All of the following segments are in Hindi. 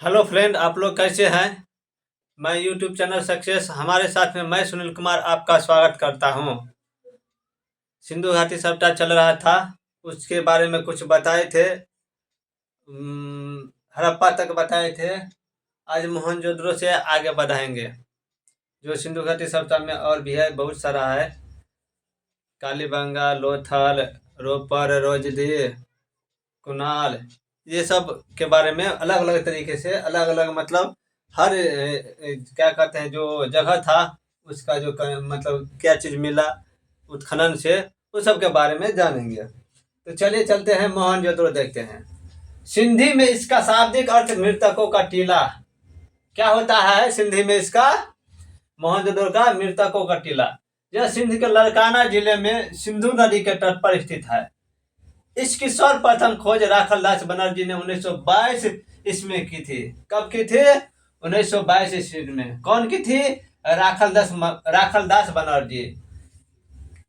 हेलो फ्रेंड, आप लोग कैसे हैं। मैं यूट्यूब चैनल सक्सेस हमारे साथ में मैं सुनील कुमार आपका स्वागत करता हूं। सिंधु घाटी सप्ताह चल रहा था, उसके बारे में कुछ बताए थे। हड़प्पा तक बताए थे। आज मोहनजोदड़ो से आगे बढ़ाएंगे। जो सिंधु घाटी सप्ताह में और भी है, बहुत सारा है। कालीबंगा, लोथल, रोपर, रोजदी, कुणाल, ये सब के बारे में अलग अलग तरीके से अलग अलग मतलब हर क्या कहते हैं जो जगह था उसका जो मतलब क्या चीज़ मिला उत्खनन से, उस सब के बारे में जानेंगे। तो चलिए चलते हैं मोहनजोदड़ो देखते हैं। सिंधी में इसका शाब्दिक अर्थ मृतकों का टीला। क्या होता है सिंधी में इसका? मोहनजोदड़ो का मृतकों का टीला। यह सिंध के लड़काना जिले में सिंधु नदी के तट पर स्थित है। इसकी सर्वप्रथम खोज राखलदास बनर्जी ने 1922 ईस्वी में की थी। कब की थी? 1922 ईस्वी में। कौन की थी? राखलदास बनर्जी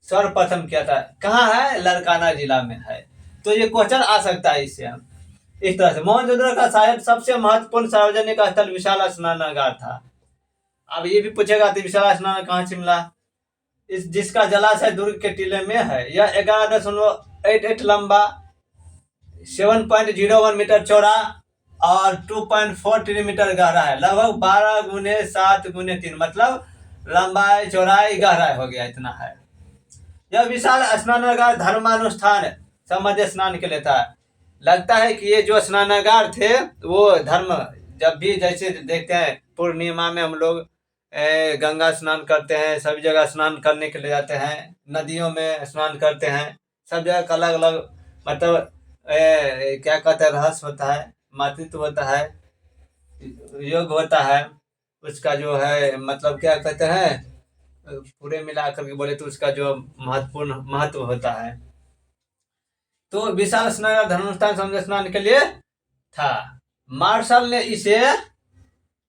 सर्वप्रथम किया था। कहाँ है? लड़काना जिला में है। तो ये क्वेश्चन आ सकता है इससे। हम इस तरह से मोहनजोदड़ो का शायद सबसे महत्वपूर्ण सार्वजनिक स्थल विशाल स्नानागार था। अब ये भी पूछेगा तो विशाल स्नान कहाँ से मिला? इस जिसका जलाशय दुर्ग के टीले में है। यह 11.88 लंबा, 7.01 मीटर चौड़ा और 2.43 मीटर गहरा है। लगभग 12 × 7 × 3 मतलब लंबाई चौड़ाई गहराई हो गया, इतना है। यह विशाल स्नानागार धर्मानुष्ठान समझ स्नान के लिए था। लगता है कि ये जो स्नानागार थे वो धर्म, जब भी जैसे देखते हैं पूर्णिमा में हम लोग गंगा स्नान करते हैं, सभी जगह स्नान करने के लिए जाते हैं, नदियों में स्नान करते हैं। सब जगह का अलग अलग मतलब क्या कहते हैं रहस्य होता है, मातृत्व होता है, योग होता है। उसका जो है मतलब क्या कहते हैं, पूरे मिलाकर के बोले तो उसका जो महत्वपूर्ण महत्व होता है। तो विशाल स्नान धर्मस्थान समझ स्नान के लिए था। मार्शल ने इसे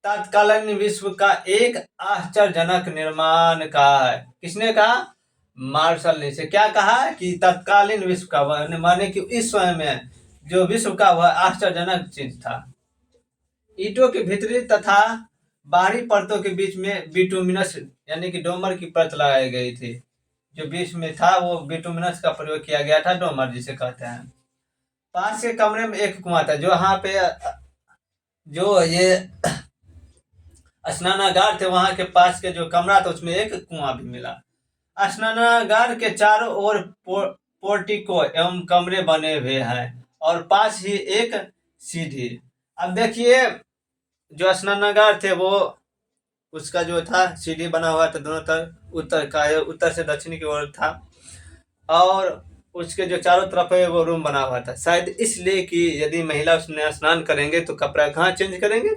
तत्कालीन विश्व का एक आश्चर्यजनक निर्माण कहा है। किसने कहा? मार्शल ने इसे क्या कहा कि तत्कालीन विश्व का, माने कि इस समय में जो विश्व का वह आश्चर्यजनक चीज था। ईंटों के भीतरी तथा बाहरी परतों के बीच में बिटुमिनस यानी कि डोमर की परत लगाई गई थी। जो बीच में था वो बिटुमिनस का प्रयोग किया गया था, डोमर जिसे कहते हैं। पास के कमरे में एक कुआं था। जो यहाँ पे जो ये स्नानागार थे वहां के पास के जो कमरा था उसमें एक कुआं भी मिला। स्नानागार के चारों ओर पोर्टिको एवं कमरे बने हुए हैं और पास ही एक सीढ़ी। अब देखिए जो स्नानागार थे वो उसका जो था सीढ़ी बना हुआ था दोनों तरफ, उत्तर से दक्षिण की ओर था और उसके जो चारों तरफ है वो रूम बना हुआ था। शायद इसलिए कि यदि महिला उसमें स्नान करेंगे तो कपड़ा कहाँ चेंज करेंगे?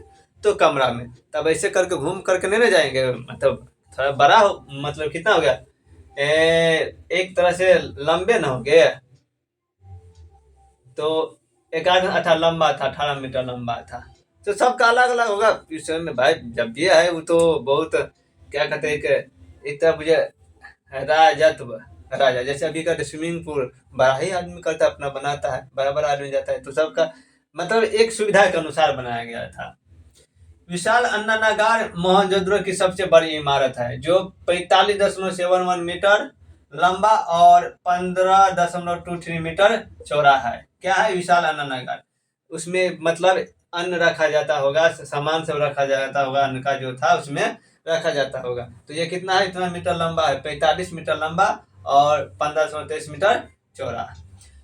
तो कमरा में। तब ऐसे करके घूम करके नहीं ना जाएंगे, मतलब थोड़ा बड़ा हो, मतलब कितना हो गया एक तरह से लंबे ना हो गए तो एक आध 18 लंबा था, 18 मीटर लंबा था। तो सबका अलग अलग होगा इस समय में भाई। जब ये है वो तो बहुत क्या कहते हैं कि एक तरह मुझे राजत्व राजा जैसे अभी का स्विमिंग पूल बड़ा ही आदमी करता है, अपना बनाता है, बड़ा बड़ा आदमी जाता है, तो सबका मतलब एक सुविधा के अनुसार बनाया गया था। विशाल अन्नागार मोहनजोदड़ो की सबसे बड़ी इमारत है जो 45.71 मीटर लंबा और 15.23 मीटर चौड़ा है। क्या है? विशाल अन्नागार। उसमें मतलब अन्न रखा जाता होगा, सामान सब रखा जाता होगा, अन्न का जो था उसमें रखा जाता होगा। तो ये कितना है? इतना मीटर लंबा है, 45 मीटर लंबा और 1523 मीटर चौड़ा।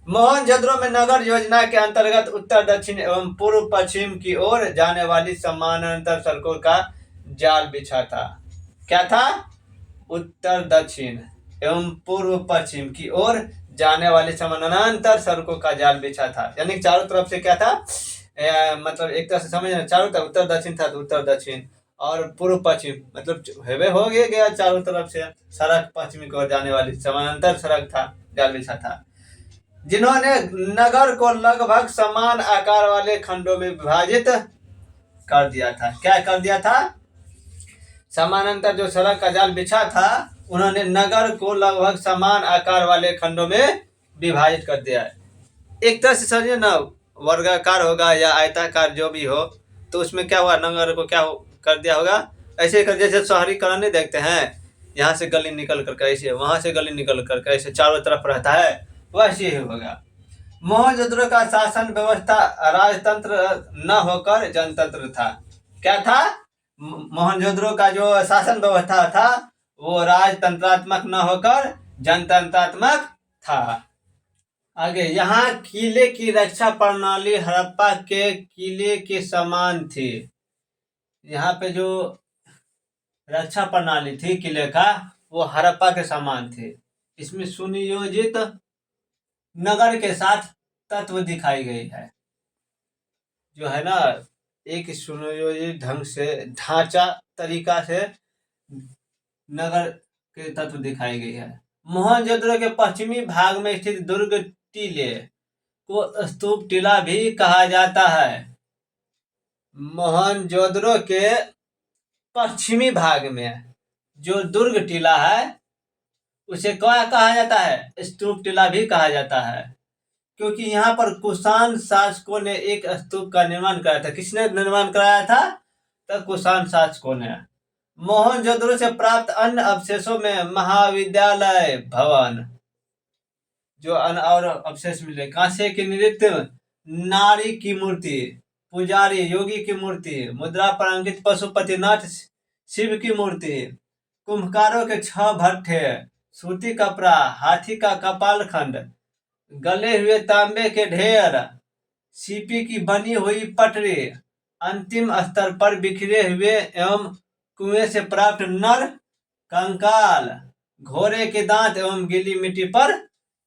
मोहनजोदड़ो में नगर योजना के अंतर्गत उत्तर दक्षिण एवं पूर्व पश्चिम की ओर जाने वाली समानांतर सड़कों का जाल बिछा था। क्या था? उत्तर दक्षिण एवं पूर्व पश्चिम की ओर जाने वाली समानांतर सड़कों का जाल बिछा था। यानी चारों तरफ से क्या था मतलब एक तरह से समझना, चारों तरफ उत्तर दक्षिण था तो उत्तर दक्षिण और पूर्व पश्चिम मतलब हेवे हो गया चारों तरफ से सड़क पश्चिमी की ओर जाने वाली समानांतर सड़क था, जाल बिछा था। जिन्होंने नगर को लगभग समान आकार वाले खंडों में विभाजित कर दिया था। क्या कर दिया था? समानांतर जो सड़क का जाल बिछा था उन्होंने नगर को लगभग समान आकार वाले खंडों में विभाजित कर दिया। एक तरह से समझिए ना, वर्गाकार होगा या आयताकार जो भी हो, तो उसमें क्या हुआ, नगर को क्या कर दिया होगा, ऐसे कर, जैसे शहरीकरण नहीं देखते हैं, यहाँ से गली निकल कर ऐसे, वहां से गली निकल कर ऐसे चारों तरफ रहता है, वैसे ही होगा। मोहनजोदड़ो का शासन व्यवस्था राजतंत्र न होकर जनतंत्र था। क्या था? मोहनजोदड़ो का जो शासन व्यवस्था था वो राजतंत्रात्मक न होकर जनतंत्रात्मक था। आगे, यहाँ किले की रक्षा प्रणाली हड़प्पा के किले के समान थी। यहाँ पे जो रक्षा प्रणाली थी किले का वो हड़प्पा के समान थी। इसमें सुनियोजित नगर के साथ तत्व दिखाई गई है, जो है ना, एक सुनियोजित ढंग से ढांचा तरीका से नगर के तत्व दिखाई गई है। मोहनजोदड़ो के पश्चिमी भाग में स्थित दुर्ग टीले को स्तूप टीला भी कहा जाता है। मोहनजोदड़ो के पश्चिमी भाग में जो दुर्ग टीला है उसे क्या कहा जाता है? स्तूप टीला भी कहा जाता है, क्योंकि यहाँ पर कुषाण शासकों ने एक स्तूप का निर्माण कराया था। किसने निर्माण कराया था? तो कुषाण शासकों ने। मोहनजोदड़ो से प्राप्त अन्य अवशेषों में महाविद्यालय भवन, जो अन्य और अवशेष मिले, कांसे की नृत्य नारी की मूर्ति, पुजारी योगी की मूर्ति, मुद्रा पर अंकित पशुपतिनाथ शिव की मूर्ति, कुम्भकारों के 6 भट्ठे, सूती कपड़ा, हाथी का कपाल खंड, गले हुए तांबे के ढेर, सीपी की बनी हुई पटरी, अंतिम स्तर पर बिखरे हुए एवं कुएं से प्राप्त नर कंकाल, घोड़े के दांत एवं गीली मिट्टी पर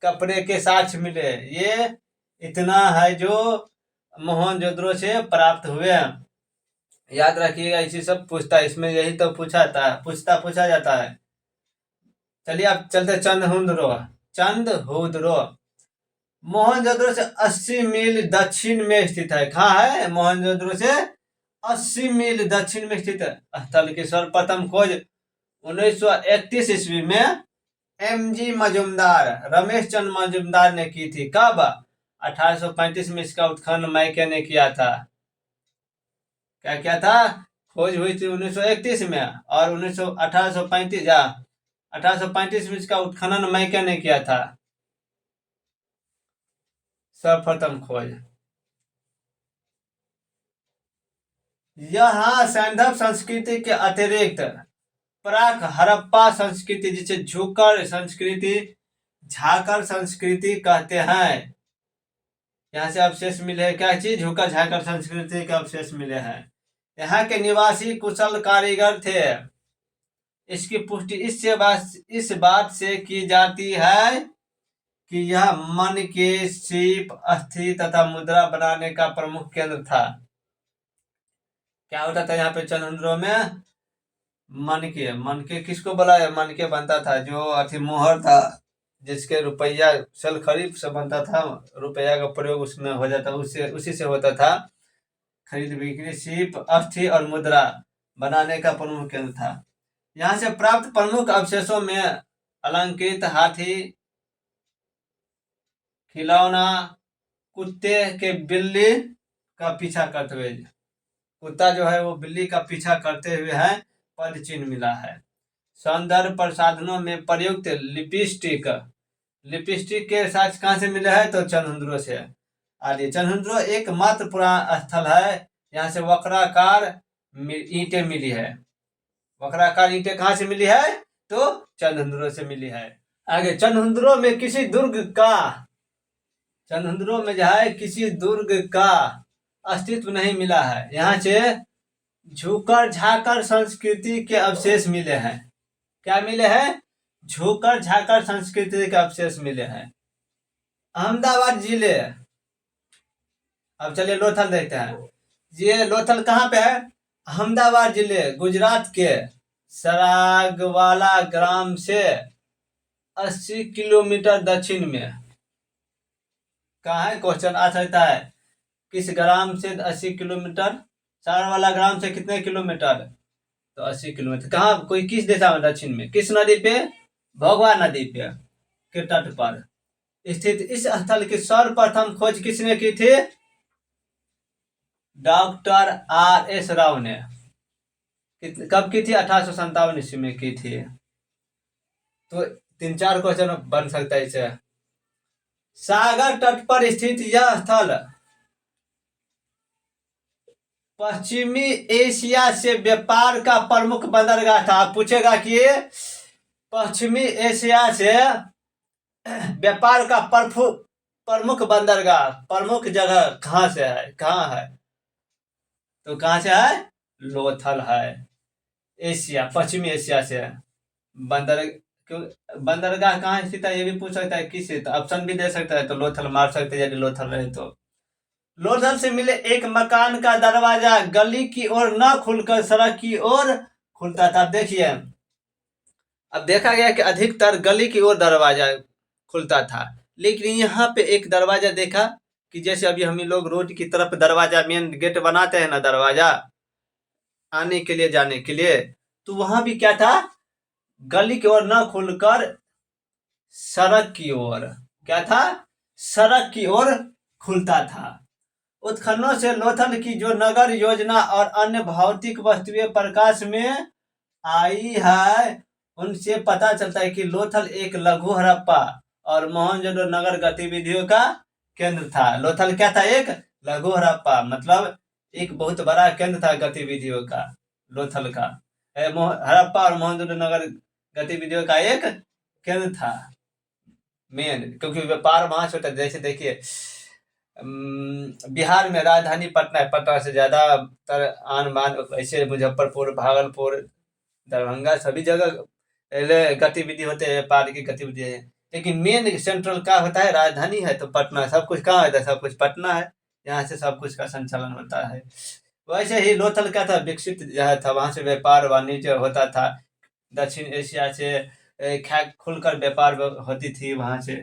कपड़े के साक्ष्य मिले। ये इतना है जो मोहनजोदड़ो से प्राप्त हुए। याद रखिएगा, इसी सब पूछता है इसमें, यही तो पूछा जाता है। चलिए अब चलते चंदहुदरो। मोहनजोदड़ो से 80 मील दक्षिण में स्थित है। कहाँ है? मोहनजोदड़ो से 80 मील दक्षिण में स्थित स्थल की सर्वप्रथम खोज 1931 ईस्वी में एमजी मजुमदार, रमेश चंद्र मजुमदार ने की थी। कब? 1835 में इसका उत्खनन मैके ने किया था। क्या किया था? खोज हुई थी 1931 में, और 1835 में इसका उत्खनन मैके ने किया था, सर्वप्रथम खोज। यहाँ सैंधव संस्कृति के अतिरिक्त प्राक हड़प्पा संस्कृति, जिसे झुकर संस्कृति, झाकर संस्कृति कहते हैं, यहाँ से अवशेष मिले हैं। क्या चीज? झुकर झाकर संस्कृति के अवशेष मिले हैं। यहाँ के निवासी कुशल कारीगर थे। इसकी पुष्टि इस बात से की जाती है कि यह मन के शिल्प, अस्थि तथा मुद्रा बनाने का प्रमुख केंद्र था। क्या होता था यहाँ पे चंदहुदड़ो में? मन के किसको बोला है? मन के बनता था, जो अथी मोहर था, जिसके रुपया सल खरीद से बनता था, रुपया का प्रयोग उसमें हो जाता, उसी से होता था खरीद बिक्री। शिल्प, अस्थि और मुद्रा बनाने का प्रमुख केंद्र था। यहाँ से प्राप्त प्रमुख अवशेषों में अलंकृत हाथी, खिलौना, कुत्ते के बिल्ली का पीछा करते हुए, कुत्ता जो है वो बिल्ली का पीछा करते हुए है, पद चिन्ह मिला है। सौंदर्य प्रसाधनों में प्रयुक्त लिपस्टिक के साक्ष्य कहाँ से मिले हैं? तो चंदहुदड़ो से। आदि चंदहुदड़ो एकमात्र पुराना स्थल है यहाँ से वक्राकार ईंटें मिली है। वक्राकार ईंटें कहाँ से मिली है? तो चंदहुदड़ो से मिली है। आगे, चंदहुदड़ो में जो है किसी दुर्ग का अस्तित्व नहीं मिला है। यहाँ से झुकर झाकर संस्कृति के अवशेष मिले हैं। क्या मिले हैं? झुकर झाकर संस्कृति के अवशेष मिले हैं। अहमदाबाद जिले, अब चलिए लोथल देखते हैं। ये लोथल कहाँ पे है? अहमदाबाद जिले, गुजरात के सरागवाला ग्राम से 80 किलोमीटर दक्षिण में। कहाँ है? क्वेश्चन आ सकता है, किस ग्राम से 80 किलोमीटर? सरागवाला ग्राम से कितने किलोमीटर? तो 80 किलोमीटर। कहाँ? कोई किस दिशा में? दक्षिण में। किस नदी पे? भोगवा नदी पे के तट पर स्थित इस स्थल की सर्वप्रथम खोज किसने की थी? Doctor R.S. राव ने कब की थी? 1857 ईस्वी में की थी। तो 3-4 क्वेश्चन बन सकता है इसे। सागर तट पर स्थित यह स्थल पश्चिमी एशिया से व्यापार का प्रमुख बंदरगाह था। पूछेगा कि पश्चिमी एशिया से व्यापार का प्रमुख बंदरगाह, प्रमुख जगह कहाँ से है, कहाँ है? तो कहाँ से है? लोथल है। एशिया, पश्चिमी एशिया से बंदर क्यों बंदरगाह कहाँ स्थित है ये भी पूछ सकता है। किस ऑप्शन भी दे सकता है, तो लोथल मार सकते हैं यदि लोथल रहे तो। लोथल से मिले एक मकान का दरवाजा गली की ओर न खुलकर सड़क की ओर खुलता था। देखिए, अब देखा गया कि अधिकतर गली की ओर दरवाजा खुलता था, लेकिन यहाँ पे एक दरवाजा देखा कि जैसे अभी हम लोग रोड की तरफ दरवाजा, मेन गेट बनाते हैं ना दरवाजा आने के लिए जाने के लिए, तो वहां भी क्या था? गली की ओर न खुलकर सड़क की ओर, क्या था? सड़क की ओर खुलता था। उत्खननों से लोथल की जो नगर योजना और अन्य भौतिक वस्तुएं प्रकाश में आई है, उनसे पता चलता है कि लोथल एक लघु हड़प्पा और मोहनजोदड़ो नगर गतिविधियों का केंद्र था। लोथल क्या था? एक लघु हड़प्पा, मतलब एक बहुत बड़ा केंद्र था गतिविधियों का लोथल का। हड़प्पा और मोहनजोदड़ो नगर गतिविधियों का एक केंद्र था मेन, क्योंकि व्यापार वहां से होता है। जैसे देखिए, बिहार में राजधानी पटना है, पटना से ज्यादातर आन बान ऐसे मुजफ्फरपुर, भागलपुर, दरभंगा सभी जगह गतिविधि होते हैं, व्यापार की गतिविधि है। लेकिन मेन सेंट्रल का होता है, राजधानी है तो पटना। सब कुछ कहाँ होता है? सब कुछ पटना है, यहाँ से सब कुछ का संचालन होता है। वैसे ही लोथल क्या था? विकसित जगह था, वहां से व्यापार वाणिज्य होता था। दक्षिण एशिया से खुलकर व्यापार होती थी, वहां से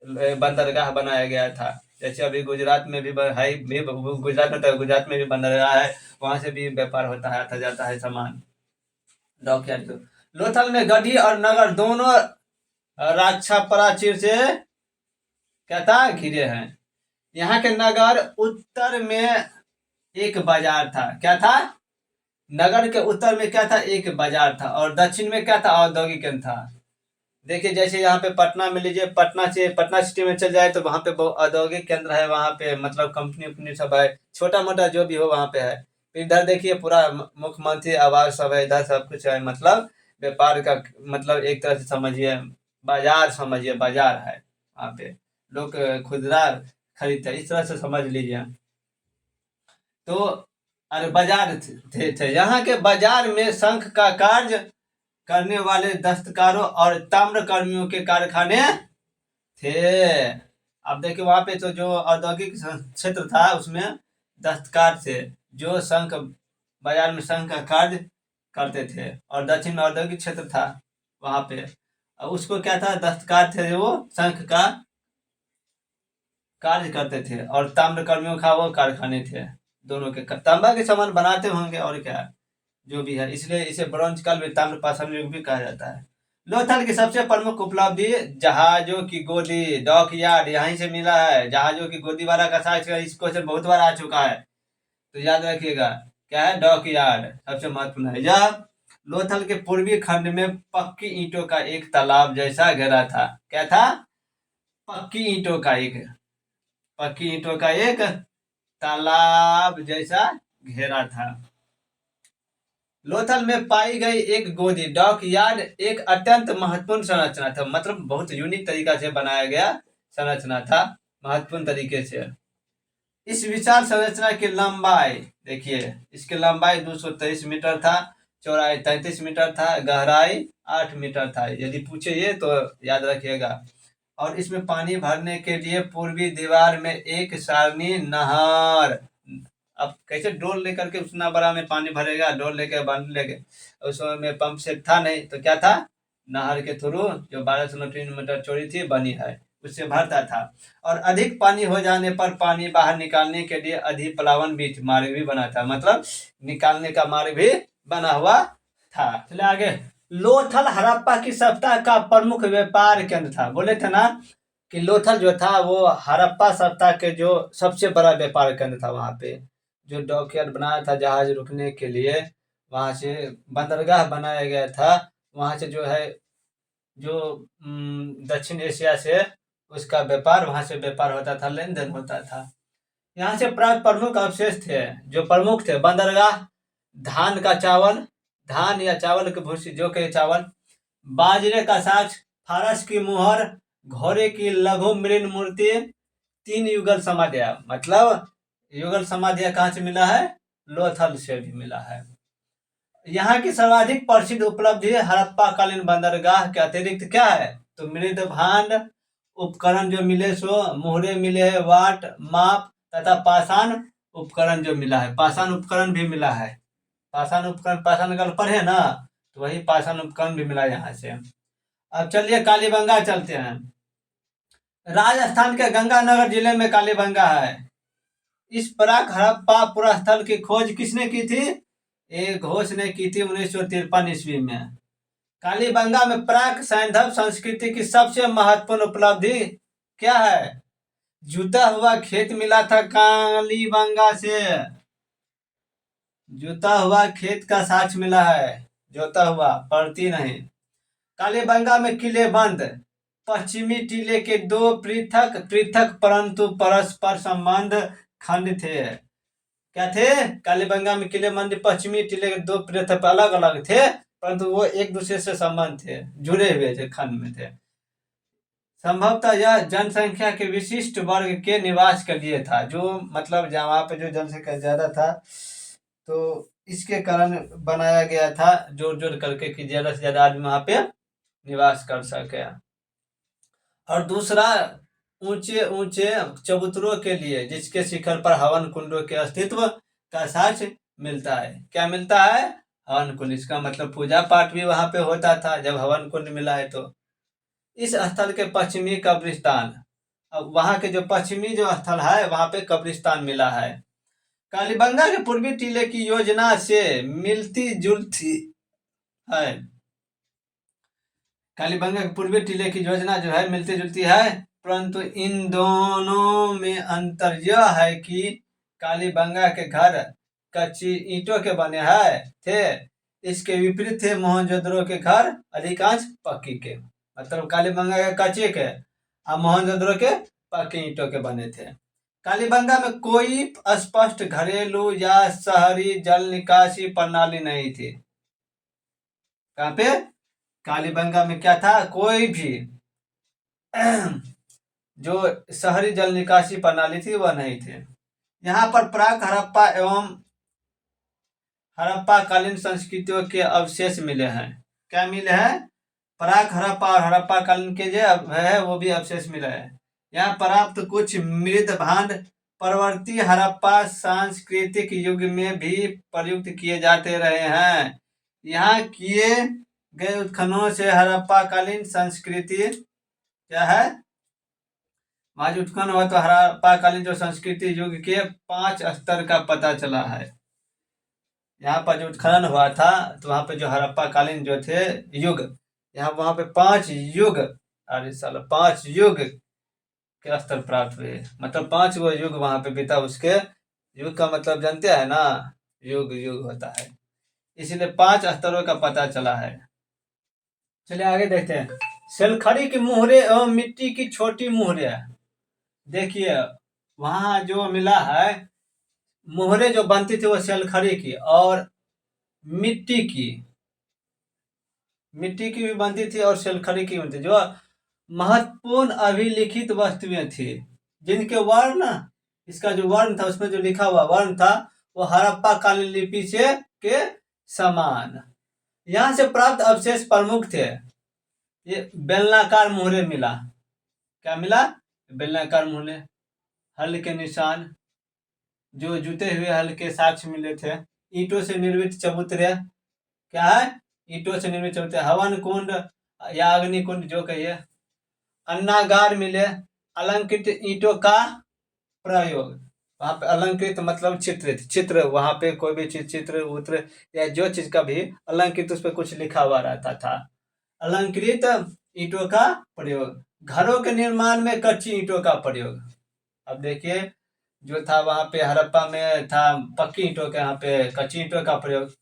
बंदरगाह बनाया गया था। जैसे अभी गुजरात में भी है, गुजरात में तो गुजरात में भी बंदरगाह है, वहां से भी व्यापार होता है, आता जाता है सामान डॉकयार्ड। लोथल में गढ़ी और नगर दोनों रक्षा प्राचीर से क्या था? घिरे हैं। यहाँ के नगर उत्तर में एक बाजार था। क्या था? नगर के उत्तर में क्या था? एक बाजार था, और दक्षिण में क्या था? औद्योगिक केंद्र था। देखिए, जैसे यहाँ पे पटना में लीजिए, पटना से पटना सिटी में चल जाए तो वहाँ पे औद्योगिक केंद्र है, वहाँ पे मतलब कंपनी उपनी सब है, छोटा मोटा जो भी हो वहाँ पे है। फिर इधर देखिए पूरा मुख्यमंत्री आवास सब है, इधर सब कुछ है, मतलब व्यापार का, मतलब एक तरह से समझिए बाजार, समझिए बाजार है वहाँ पे, लोग खुदरा खरीदते हैं, इस तरह से समझ लीजिए। तो अरे बाजार थे यहाँ के बाजार में शंख का कार्य करने वाले दस्तकारों और ताम्र कर्मियों के कारखाने थे। अब देखिए वहां पे तो जो औद्योगिक क्षेत्र था उसमें दस्तकार थे, जो शंख, बाजार में शंख का कार्य करते थे। और दक्षिण में औद्योगिक क्षेत्र था, वहां पे उसको क्या था? दस्तकार थे, जो शंख का कार्य करते थे, और ताम्र कर्मियों का वो कारखाने थे। दोनों के तांबा के सामान बनाते होंगे और क्या जो भी है, इसलिए इसे ब्रॉन्ज काल में ताम्रपाषाण युग भी कहा जाता है। लोथल की सबसे प्रमुख उपलब्धि जहाजों की गोदी, डॉक यार्ड, यहीं से मिला है। जहाजों की गोदी वाला का साइज, इस क्वेश्चन बहुत बार आ चुका है, तो याद रखिएगा क्या है? डॉक यार्ड सबसे महत्वपूर्ण है। यह लोथल के पूर्वी खंड में पक्की ईंटों का एक तालाब जैसा घेरा था। क्या था? पक्की ईंटों का एक तालाब जैसा घेरा था। लोथल में पाई गई एक गोदी, डॉक यार्ड, एक अत्यंत महत्वपूर्ण संरचना था, मतलब बहुत यूनिक तरीका से बनाया गया संरचना था, महत्वपूर्ण तरीके से। इस विशाल संरचना की लंबाई देखिए, इसकी लंबाई 223 मीटर था, चौड़ाई 33 मीटर था, गहराई 8 मीटर था। यदि पूछे ये तो याद रखिएगा। और इसमें पानी भरने के लिए पूर्वी दीवार में एक सारणी नहर, अब कैसे डोल लेकर के उतना बड़ा में पानी भरेगा? डोल लेके बांध लेके, उसमें पंप सेट था नहीं, तो क्या था? नहर के थ्रू, जो 1229 मीटर चौड़ी थी, बनी है, उससे भरता था। और अधिक पानी हो जाने पर पानी बाहर निकालने के लिए अधिप्लावन बीच मार्ग भी बना था, मतलब निकालने का मार्ग भी बना हुआ था। चलिए आगे। लोथल हड़प्पा की सभ्यता का प्रमुख व्यापार केंद्र था। बोले थे ना, कि लोथल जो था वो हड़प्पा सभ्यता के जो सबसे बड़ा व्यापार केंद्र था वहाँ पे। जो डॉकयार्ड बनाया था जहाज रुकने के लिए, वहाँ से बंदरगाह बनाया गया था। वहाँ से जो है जो दक्षिण एशिया से उसका व्यापार, वहाँ से व्यापार होता था, लेन देन होता था। यहाँ से प्राप्त प्रमुख अवशेष थे, जो प्रमुख थे बंदरगाह, धान का चावल, धान या चावल की भूसी जो के चावल, बाजरे का साक्ष, फारस की मुहर, घोड़े की लघु मृण मूर्ति, 3 युगल समाधियाँ। मतलब युगल समाधियाँ कहाँ से मिला है? लोथल से भी मिला है। यहाँ की सर्वाधिक प्रसिद्ध उपलब्धि हड़प्पा कालीन बंदरगाह के अतिरिक्त क्या है? तो मृद भांड उपकरण जो मिले सो मोहरे मिले है, वाट माप तथा पाषाण उपकरण जो मिला है, पाषाण उपकरण भी मिला है। पाषाण उपकरण, पाषाण कल पढ़े ना, तो वही पाषाण उपकरण भी मिला यहाँ से। अब चलिए कालीबंगा चलते हैं। राजस्थान के गंगानगर जिले में कालीबंगा है। इस प्राक हड़प्पा पुरास्थल की खोज किसने की थी? एक घोष ने की थी 1953 ईस्वी में। कालीबंगा में प्राक सैंधव संस्कृति की सबसे महत्वपूर्ण उपलब्धि क्या है? जुता हुआ खेत मिला था कालीबंगा से। जुता हुआ खेत का साक्ष्य मिला है, जोता हुआ, पड़ती नहीं। कालीबंगा में किले बंद, पश्चिमी टीले के 2 पृथक पृथक परंतु परस्पर संबंध खंड थे। क्या थे? कालीबंगा में किले बंद पश्चिमी टीले के 2 पृथक अलग अलग थे, परंतु वो एक दूसरे से संबंध थे, जुड़े हुए थे, खंड में थे। संभवतः यह जनसंख्या के विशिष्ट वर्ग के निवास के लिए था, जो मतलब जहाँ वहाँ पे जो जनसंख्या ज्यादा था, तो इसके कारण बनाया गया था, जोड़ जोड़ करके कि ज्यादा से ज्यादा आदमी वहाँ पे निवास कर सके। और दूसरा, ऊंचे ऊंचे चबूतरों के लिए जिसके शिखर पर हवन कुंडों के अस्तित्व का साक्ष्य मिलता है। क्या मिलता है? हवन कुंड। इसका मतलब पूजा पाठ भी वहां पे होता था जब हवन कुंड मिला है तो। इस स्थल के पश्चिमी कब्रिस्तान, अब वहां के जो पश्चिमी जो स्थल है वहां पे कब्रिस्तान मिला है। कालीबंगा के पूर्वी टीले की योजना से मिलती जुलती है। कालीबंगा के पूर्वी टीले की योजना जो है मिलती जुलती है, परंतु इन दोनों में अंतर यह है कि कालीबंगा के घर कच्ची ईंटों के बने हैं थे, इसके विपरीत थे मोहनजोदड़ो के घर अधिकांश पक्की के। मतलब कालीबंगा के कच्चे के और मोहनजोदड़ो के पक्की ईंटों के बने थे। कालीबंगा में कोई स्पष्ट घरेलू या शहरी जल निकासी प्रणाली नहीं थी। कहाँ पे? कालीबंगा में क्या था? कोई भी जो शहरी जल निकासी प्रणाली थी वह नहीं थे। यहाँ पर प्राक हड़प्पा एवं हड़प्पा कालीन संस्कृतियों के अवशेष मिले हैं। क्या मिले हैं? प्राक हड़प्पा और हड़प्पा कालीन के जो है वो भी अवशेष मिले हैं। यहाँ प्राप्त कुछ मृद भांड परवर्ती हड़प्पा सांस्कृतिक युग में भी प्रयुक्त किए जाते रहे हैं। यहाँ किए गए उत्खननों से हड़प्पा कालीन संस्कृति क्या है? वहाँ जो उत्खनन हुआ तो हड़प्पा कालीन जो संस्कृति युग के 5 स्तर का पता चला है। यहाँ पर जो उत्खनन हुआ था तो वहाँ पे जो हड़प्पा कालीन जो थे युग, यहाँ वहाँ पे 5 युग, अरे साल 5 युग के स्तर प्राप्त हुए। मतलब 5 गो युग वहाँ पे बीता। उसके युग का मतलब जानते हैं ना, युग युग होता है, इसीलिए 5 स्तरों का पता चला है। चलिए आगे देखते हैं। सेलखड़ी की मुहरे एवं मिट्टी की छोटी मुहरे। देखिए वहाँ जो मिला है, मुहरे जो बनती थी वो सेलखड़ी की और मिट्टी की भी बनती थी और सेलखड़ी की बनती थी। जो महत्वपूर्ण अभिलिखित वस्तुएं थी जिनके वर्ण, इसका जो वर्ण था उसमें जो लिखा हुआ वर्ण था वो हड़प्पा कालीन लिपि से के समान। यहाँ से प्राप्त अवशेष प्रमुख थे। ये बेलनाकार मुहरे मिला। क्या मिला? बेलनाकार मुहरे, हल के निशान, जो जुते हुए हल के साक्ष्य मिले थे। ईंटों से निर्मित चबूतरे, क्या है? ईंटों से निर्मित चबूतरे। हवन कुंड या अग्नि कुंड जो कहिए। अन्नागार मिले। अलंकृत ईंटों का प्रयोग, वहां पे अलंकृत मतलब चित्र, वहां पे कोई भी चीज चित्र उत्र या जो चीज का भी अलंकृत उस पर कुछ लिखा हुआ रहता था। अलंकृत ईंटों का प्रयोग। घरों के निर्माण में कच्ची ईंटों का प्रयोग। अब देखिए, जो था वहां पे हड़प्पा में था पक्की ईंटों के, यहाँ पे कच्ची ईंटों का प्रयोग।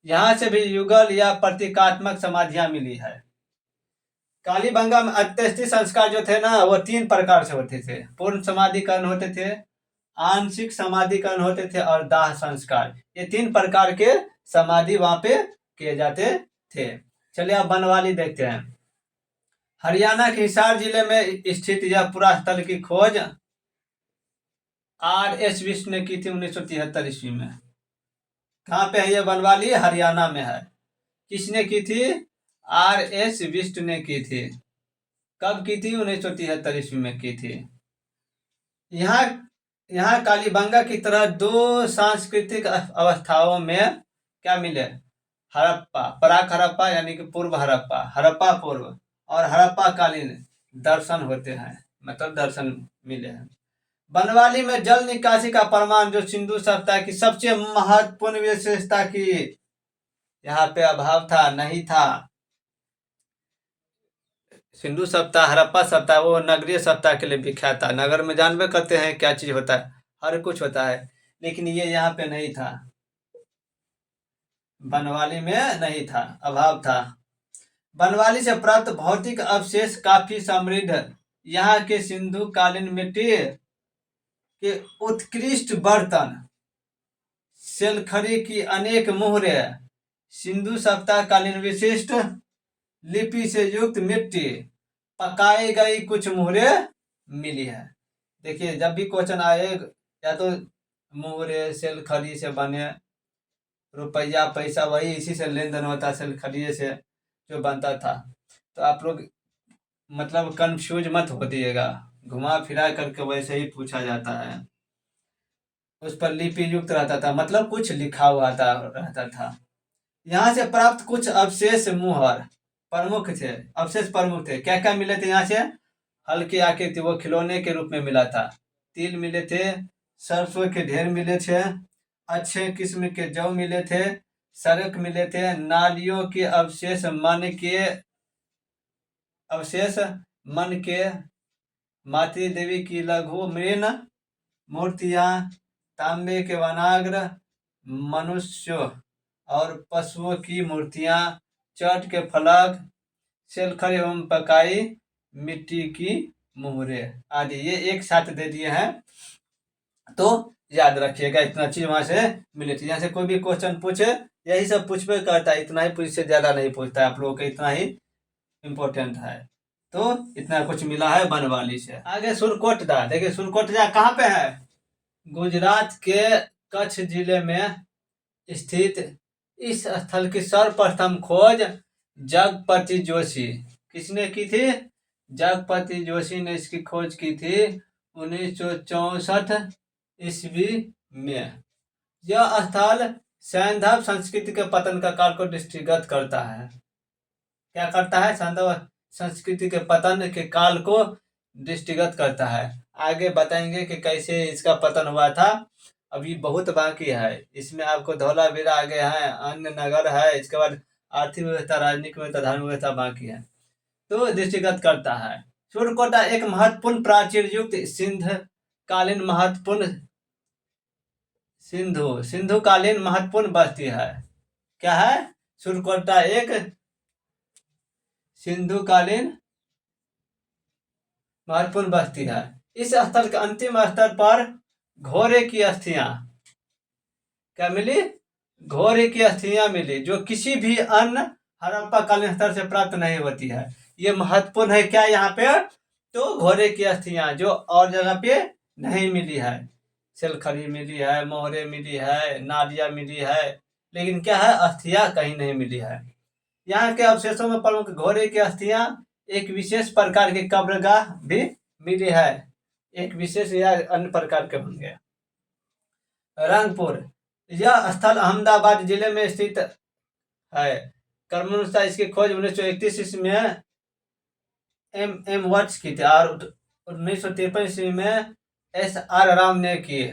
यहाँ से भी युगल या प्रतीकात्मक समाधियां मिली है। कालीबंगा में अंत्येष्टि संस्कार जो थे ना, वो 3 प्रकार से होते थे। पूर्ण समाधिकरण होते थे, आंशिक समाधिकरण होते थे, और दाह संस्कार। ये 3 प्रकार के समाधि वहां पे किए जाते थे। चलिए अब बनवाली देखते हैं। हरियाणा के हिसार जिले में स्थित यह पुरास्थल की खोज R.S. विष्ट ने की थी 1973 ईस्वी में। कहाँ पे है ये बनवाली? हरियाणा में है। किसने की थी? R.S. विष्ट ने की थी। कब की थी? 1973 ईस्वी में की थी। यहाँ यहाँ कालीबंगा की तरह 2 सांस्कृतिक अवस्थाओं में क्या मिले? हड़प्पा, प्राक हड़प्पा यानी कि पूर्व हड़प्पा, हड़प्पा पूर्व और हड़प्पा कालीन दर्शन होते हैं, मतलब दर्शन मिले हैं। बनवाली में जल निकासी का प्रमाण, जो सिंधु सभ्यता की सबसे महत्वपूर्ण विशेषता की यहाँ पे अभाव था, नहीं था। सिंधु सभ्यता, हड़प्पा सभ्यता वो नगरीय सभ्यता के लिए विख्यात था। नगर में जानबे करते हैं क्या चीज होता है, हर कुछ होता है, लेकिन ये यहाँ पे नहीं था। बनवाली में नहीं था, अभाव था। बनवाली से प्राप्त भौतिक अवशेष काफी समृद्ध। यहाँ के सिंधु कालीन मिट्टी के उत्कृष्ट बर्तन, सेलखड़ी की अनेक मोहरे, सिंधु सभ्यता कालीन विशिष्ट लिपि से युक्त मिट्टी, पकाई गई कुछ मोहरे मिली है। देखिए, जब भी क्वेश्चन आए, या तो मोहरे सेलखड़ी से बने, रुपया पैसा वही इसी से लेन देन होता, सेलखड़ी से जो बनता था। तो आप लोग मतलब कंफ्यूज मत हो दिएगा, घुमा फिरा करके वैसे ही पूछा जाता है। उस पर लिपि युक्त रहता था, मतलब कुछ लिखा हुआ था रहता था। यहाँ से प्राप्त कुछ अवशेष मुहर प्रमुख थे, अवशेष प्रमुख थे। क्या क्या मिले थे यहाँ से? हल्के आकृति, वो खिलौने के रूप में मिला था। तिल मिले थे, सरसों के ढेर मिले थे, अच्छे किस्म के जौ मिले थे, सड़क मिले थे, नालियों के अवशेष, मन के मातृ देवी की लघु मृण मूर्तियां, तांबे के वनाग्र, मनुष्यों और पशुओं की मूर्तियां, चट के फलक, सेलखड़ी एवं पकाई मिट्टी की मुहरे आदि, ये एक साथ दे दिए हैं। तो याद रखिएगा, इतना चीज वहां से मिले थे। यहाँ से कोई भी क्वेश्चन पूछे, यही सब पूछबे करता है, इतना ही पूछ से ज्यादा नहीं पूछता है। आप लोगों को इतना ही इम्पोर्टेंट है। तो इतना कुछ मिला है बनवाली से। आगे सुरकोटदा, देखिए सुरकोटदा कहाँ पे है? गुजरात के कच्छ जिले में स्थित इस स्थल की सर्वप्रथम खोज जगपति जोशी, किसने की थी? जगपति जोशी ने इसकी खोज की थी 1964 ईस्वी में। यह स्थल सैंधव संस्कृति के पतन का काल को दृष्टिगत करता है। क्या करता है? सैंधव संस्कृति के पतन के काल को दृष्टिगत करता है। आगे बताएंगे कि कैसे इसका पतन हुआ था। अभी बहुत बाकी है इसमें, आपको धौलावीरा आगे है, अन्य नगर है, इसके बाद आर्थिक व्यवस्था, राजनीतिक व्यवस्था, धार्मिक व्यवस्था बाकी है। तो दृष्टिगत करता है। सुरकोटा एक महत्वपूर्ण प्राचीन युक्त कालीन महत्वपूर्ण सिंधु कालीन महत्वपूर्ण बस्ती है। क्या है? सुरकोटा एक सिंधु कालीन महत्वपूर्ण बस्ती है। इस स्थल के अंतिम स्तर पर घोड़े की अस्थियां क्या मिली? घोड़े की अस्थियां मिली, जो किसी भी अन्य हड़प्पा कालीन स्तर से प्राप्त नहीं होती है। ये महत्वपूर्ण है क्या यहाँ पे? तो घोड़े की अस्थियां जो और जगह पे नहीं मिली है। सेलखड़ी मिली है, मोहरे मिली है, नालिया मिली है, लेकिन क्या है? अस्थियां कहीं नहीं मिली है। यहाँ के अवशेषों में प्रमुख घोड़े की अस्थियां, एक विशेष प्रकार की कब्रगाह भी मिली है। एक विशेष या अन्य प्रकार के होंगे। रंगपुर, यह स्थल अहमदाबाद जिले में स्थित है। क्रमानुसार इसकी खोज 1931 ईस्वी में एम वट्स की थी, और 1953 ईस्वी में SR राव ने की।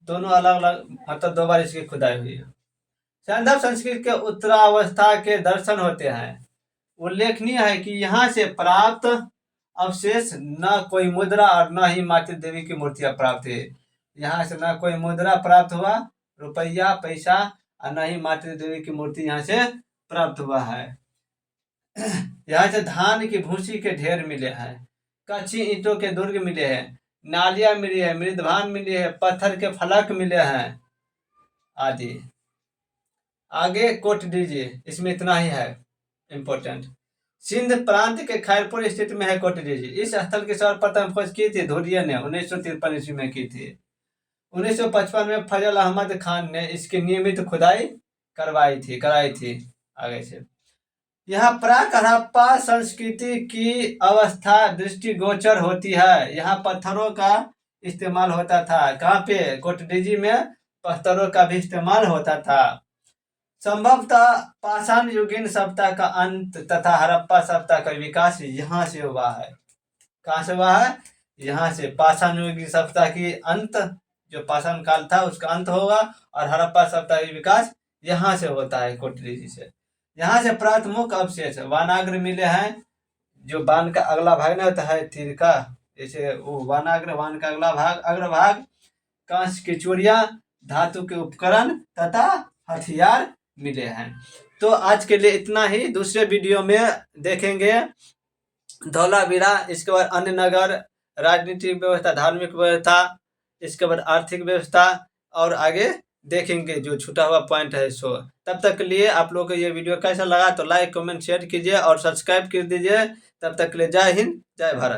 दोनों अलग अलग, मतलब 2 बार इसकी खुदाई हुई है। सैंधव संस्कृति के उत्तरावस्था के दर्शन होते हैं। उल्लेखनीय है कि यहाँ से प्राप्त अवशेष न कोई मुद्रा और न ही मातृ देवी की मूर्तियां प्राप्त है। यहाँ से न कोई मुद्रा प्राप्त हुआ, रुपया पैसा, और न ही मातृ देवी की मूर्ति यहाँ से प्राप्त हुआ है। यहाँ से धान की भूसी के ढेर मिले हैं, कच्ची ईंटों के दुर्ग मिले हैं, नालियां मिली है, मृदभान मिली है, पत्थर के फलक मिले हैं आदि। आगे कोट दीजिए, इसमें इतना ही है इम्पोर्टेंट। सिंध प्रांत के खैरपुर स्थित में है कोट दीजिए। इस स्थल की सर्वप्रथम खोज की थी धुरिया ने 1953 ईस्वी में की थी। 1955 में फजल अहमद खान ने इसकी नियमित खुदाई कराई थी। आगे से यहाँ प्राक हड़प्पा संस्कृति की अवस्था दृष्टिगोचर होती है। यहाँ पत्थरों का इस्तेमाल होता था। कहाँ पे? कोटडीजी में पत्थरों का भी इस्तेमाल होता था। संभवतः पाषाण युगीन सभ्यता का अंत तथा हड़प्पा सभ्यता का विकास यहाँ से हुआ है। कहाँ से हुआ है? यहाँ से। पाषाण युगीन सभ्यता की अंत, जो पाषाण काल था उसका अंत होगा, और हड़प्पा सभ्यता का विकास यहाँ से होता है कोटडीजी से। यहाँ से प्राप्त मुख्य अवशेष वानाग्र मिले हैं। जो वान का अगला भाग न होता है तीर का, जैसे वो वानाग्र, वान का अगला भाग, अग्रभाग, कांच की चूड़ियां, धातु के उपकरण तथा हथियार मिले हैं। तो आज के लिए इतना ही। दूसरे वीडियो में देखेंगे धौलावीरा, इसके बाद अन्य नगर, राजनीतिक व्यवस्था, धार्मिक व्यवस्था, इसके बाद आर्थिक व्यवस्था, और आगे देखेंगे जो छूटा हुआ पॉइंट है सो। तब तक के लिए आप लोगों को ये वीडियो कैसा लगा तो लाइक कमेंट शेयर कीजिए और सब्सक्राइब कर दीजिए। तब तक के लिए जय हिंद, जय भारत।